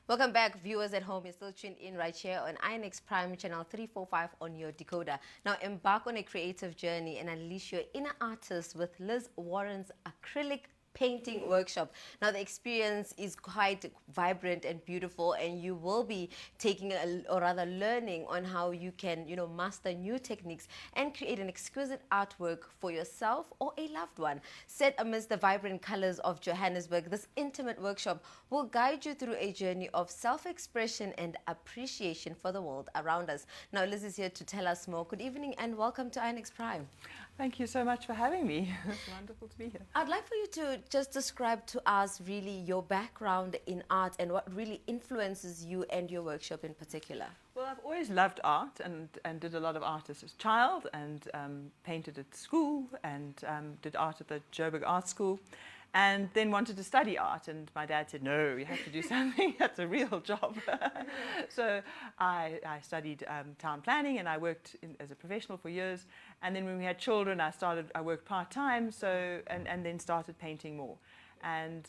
Welcome back, viewers at home. You're still tuned in right here on INX Prime channel 345 on your decoder. Now embark on a creative journey and unleash your inner artist with Liz Warren's acrylic painting workshop. Now the experience is quite vibrant and beautiful, and you will be taking or rather learning on how you can, master new techniques and create an exquisite artwork for yourself or a loved one. Set amidst the vibrant colors of Johannesburg, this intimate workshop will guide you through a journey of self-expression and appreciation for the world around us. Now Liz is here to tell us more. Good evening and welcome to INX Prime. Thank you so much for having me. It's wonderful to be here. I'd like for you to just describe to us really your background in art and what really influences you and your workshop in particular. Well, I've always loved art and did a lot of art as a child, and painted at school, and did art at the Joburg Art School, and then wanted to study art, and my dad said, no, you have to do something that's a real job. So I studied town planning, and I worked as a professional for years, and then when we had children I worked part-time, so and then started painting more. And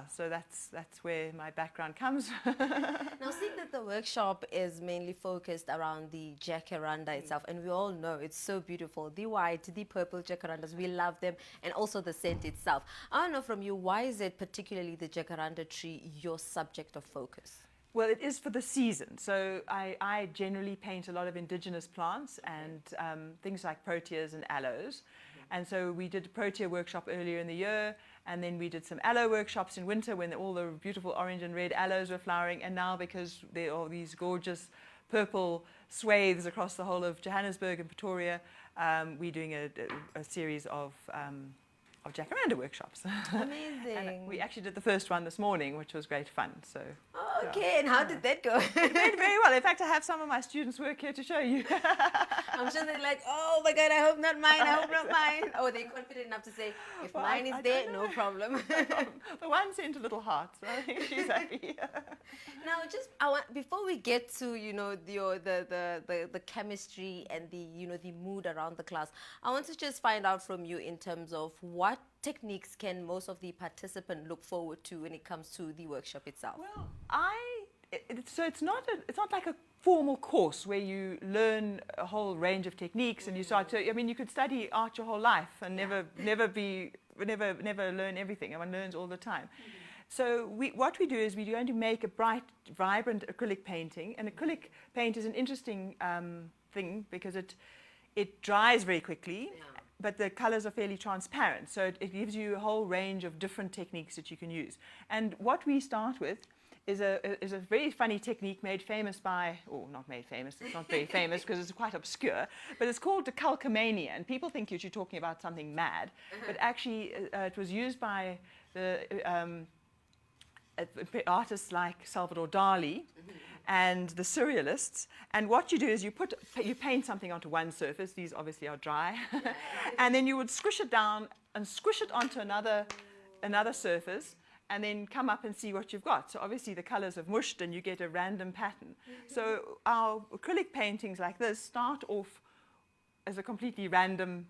so that's where my background comes. Now, seeing that the workshop is mainly focused around the Jacaranda itself, and we all know it's so beautiful, the white, the purple Jacarandas, we love them, and also the scent itself. I want to know from you, why is it particularly the Jacaranda tree your subject of focus? Well, it is for the season. So I generally paint a lot of indigenous plants and things like proteas and aloes. And so we did a protea workshop earlier in the year, and then we did some aloe workshops in winter when all the beautiful orange and red aloes were flowering. And now, because there are these gorgeous purple swathes across the whole of Johannesburg and Pretoria, we're doing a series of Jacaranda workshops. Amazing. And we actually did the first one this morning, which was great fun. So. Okay, and how did that go? It went very well. In fact, I have some of my students work here to show you. I'm sure they're like, oh my God, I hope not mine, I hope not mine. Oh, they're confident enough to say, if mine is there, no problem. The one sent a little heart, so I think she's happy. Now, before we get to, the chemistry and the mood around the class, I want to just find out from you in terms of what techniques can most of the participants look forward to when it comes to the workshop itself? Well, so it's not like a formal course where you learn a whole range of techniques and you start to. I mean, you could study art your whole life and never learn everything. Everyone learns all the time. So what we do is we're going to make a bright, vibrant acrylic painting. And acrylic paint is an interesting thing because it dries very quickly. Yeah. But the colors are fairly transparent, so it gives you a whole range of different techniques that you can use. And what we start with is a very funny technique made famous by, or not made famous, it's not very famous because it's quite obscure, but it's called decalcomania, and people think you're talking about something mad, but actually it was used by the artists like Salvador Dali, and the surrealists. And what you do is you paint something onto one surface. These obviously are dry. And then you would squish it down and squish it onto another surface, and then come up and see what you've got. So obviously the colors have mushed and you get a random pattern. So our acrylic paintings like this start off as a completely random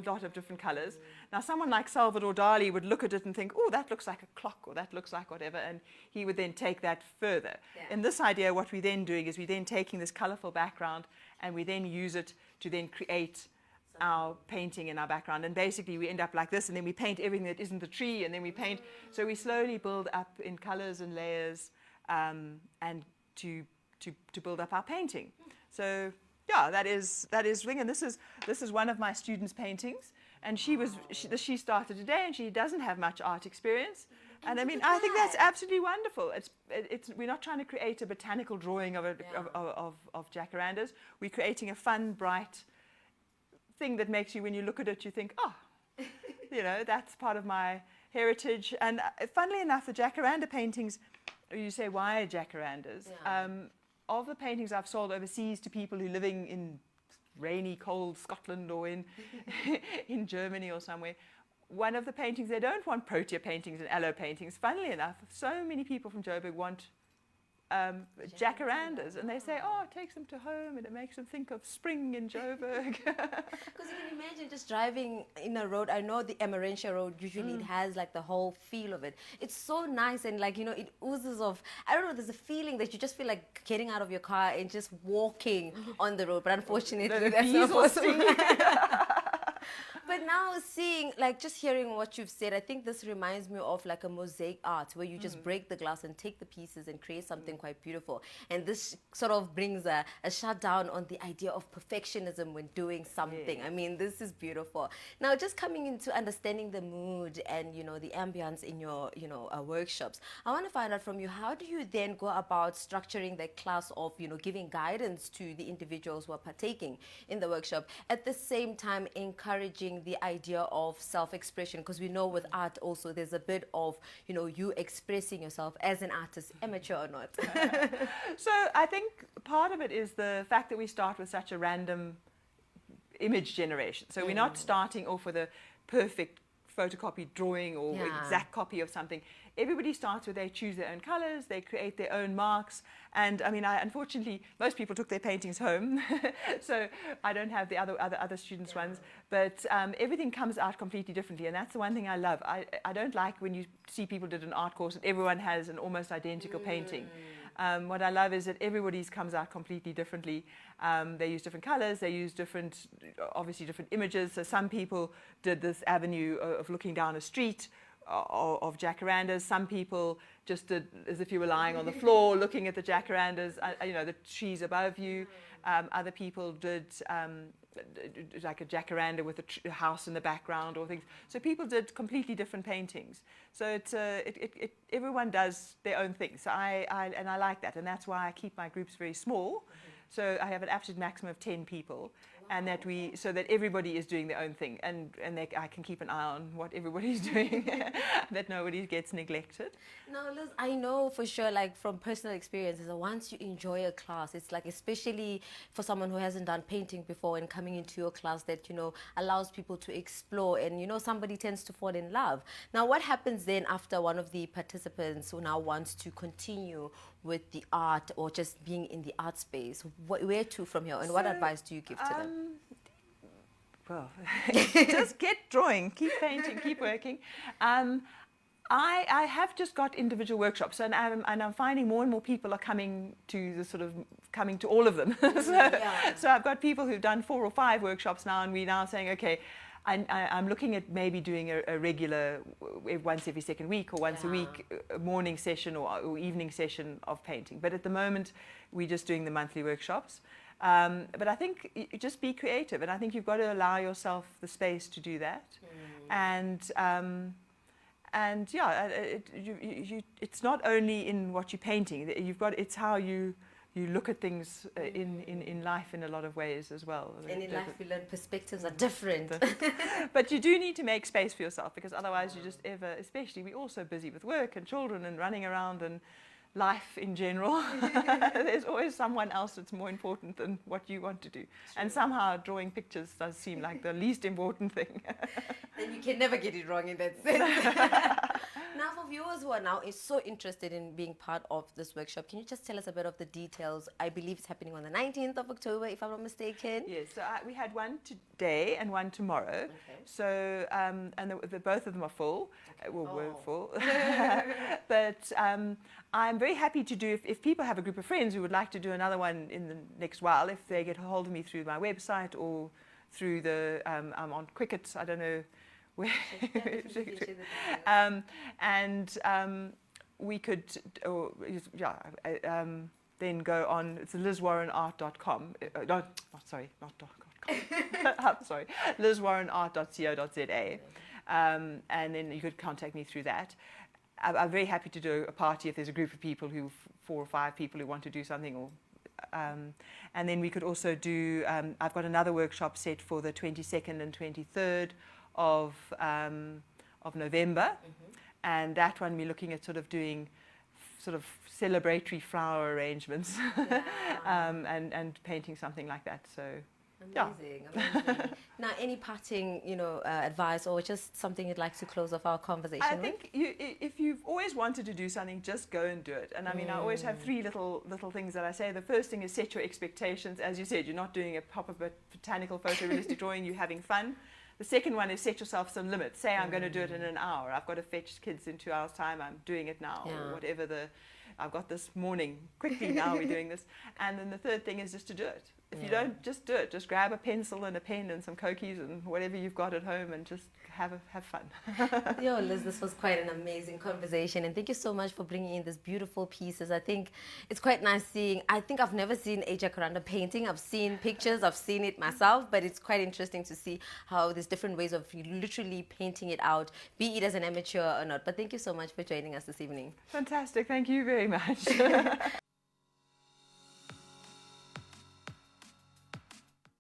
lot of different colors. Now, someone like Salvador Dali would look at it and think, oh, that looks like a clock, or that looks like whatever, and he would then take that further. Yeah. In this idea, what we're then doing is we're then taking this colorful background and we then use it to then create our painting in our background. And basically, we end up like this, and then we paint everything that isn't the tree, and then we paint. So we slowly build up in colors and layers, and to build up our painting. So. Yeah, that is thing, and this is one of my students' paintings, and she started today, and she doesn't have much art experience, and I mean I think that's absolutely wonderful. We're not trying to create a botanical drawing of jacarandas. We're creating a fun, bright thing that makes you, when you look at it, you think, oh, that's part of my heritage. And funnily enough, the jacaranda paintings, you say, why jacarandas? Yeah. Of the paintings I've sold overseas to people who are living in rainy, cold Scotland or in Germany or somewhere, one of the paintings, they don't want protea paintings and aloe paintings. Funnily enough, so many people from Joburg want jacarandas, and they say, oh, it takes them to home and it makes them think of spring in Joburg. Because you can imagine just driving in a road. I know the Emarancia road, usually it has like the whole feel of it. It's so nice, and like, you know, it oozes of, I don't know, there's a feeling that you just feel like getting out of your car and just walking on the road. But unfortunately, that's not possible. But now seeing, like, just hearing what you've said, I think this reminds me of like a mosaic art where you just break the glass and take the pieces and create something quite beautiful. And this sort of brings a shutdown on the idea of perfectionism when doing something. Yeah. I mean, this is beautiful. Now, just coming into understanding the mood and, you know, the ambience in your, you know, workshops, I want to find out from you, how do you then go about structuring the class of, you know, giving guidance to the individuals who are partaking in the workshop, at the same time encouraging the idea of self-expression? Because we know with art also there's a bit of, you know, you expressing yourself as an artist, amateur or not. So I think part of it is the fact that we start with such a random image generation. So we're not starting off with a perfect photocopied drawing or exact copy of something. Everybody starts with, they choose their own colors, they create their own marks. And I mean, unfortunately, most people took their paintings home, so I don't have the other students' ones. But everything comes out completely differently, and that's the one thing I love. I don't like when you see people did an art course and everyone has an almost identical painting. What I love is that everybody's comes out completely differently. They use different colors, they use obviously different images. So some people did this avenue of looking down a street of jacarandas. Some people just did as if you were lying on the floor looking at the jacarandas, you know, the trees above you. Other people did like a jacaranda with a house in the background or things. So people did completely different paintings. So everyone does their own thing. So I like that, and that's why I keep my groups very small. So I have an absolute maximum of 10 people. And so that everybody is doing their own thing, and I can keep an eye on what everybody's doing, that nobody gets neglected. Now, Liz, I know for sure, like from personal experiences, that once you enjoy a class, it's like, especially for someone who hasn't done painting before and coming into your class, that, you know, allows people to explore, and, you know, somebody tends to fall in love. Now, what happens then after one of the participants who now wants to continue with the art or just being in the art space? Where to from here, and what advice do you give to them? Well, just get drawing, keep painting, keep working. I have just got individual workshops, and I'm finding more and more people are coming to all of them. So I've got people who've done 4 or 5 workshops now, and we're now saying, okay, I'm looking at maybe doing a regular once every second week or once a week morning session or evening session of painting. But at the moment, we're just doing the monthly workshops. But I think you just be creative, and I think you've got to allow yourself the space to do that. And yeah, it's not only in what you're painting. It's how you look at things in life in a lot of ways as well. And in life, we learn perspectives are different. But you do need to make space for yourself, because otherwise you just especially we're all so busy with work and children and running around and life in general. There's always someone else that's more important than what you want to do. And somehow drawing pictures does seem like the least important thing. And you can never get it wrong in that sense. Now, for viewers who are now so interested in being part of this workshop, can you just tell us a bit of the details? I believe it's happening on the 19th of October, if I'm not mistaken. Yes, so we had one today and one tomorrow. Okay. So, and both of them are full, were full. But I'm very happy to do, if people have a group of friends who would like to do another one in the next while, if they get a hold of me through my website or through I'm on Cricket, I don't know where. We could, then go on, it's lizwarrenart.com, not .com, I'm sorry, lizwarrenart.co.za, and then you could contact me through that. I'm very happy to do a party if there's a group of people 4 or 5 people who want to do something, or and then we could also do, I've got another workshop set for the 22nd and 23rd of November, and that one we're looking at doing celebratory flower arrangements and painting something like that. So Amazing, amazing. Now, any parting, advice or just something you'd like to close off our conversation I with? think if you've always wanted to do something, just go and do it. And I mean, I always have three little things that I say. The first thing is set your expectations. As you said, you're not doing a proper botanical photorealistic drawing, you're having fun. The second one is set yourself some limits. Say I'm going to do it in an hour. I've got to fetch kids in 2 hours' time. I'm doing it now, or whatever I've got this morning. Quickly now we're doing this. And then the third thing is just to do it. If you don't, just do it. Just grab a pencil and a pen and some Cokies and whatever you've got at home and just have fun. Yo, Liz, this was quite an amazing conversation, and thank you so much for bringing in these beautiful pieces. I think it's quite nice seeing. I think I've never seen a Jacaranda painting. I've seen pictures, I've seen it myself, but it's quite interesting to see how there's different ways of literally painting it out, be it as an amateur or not. But thank you so much for joining us this evening. Fantastic. Thank you very much.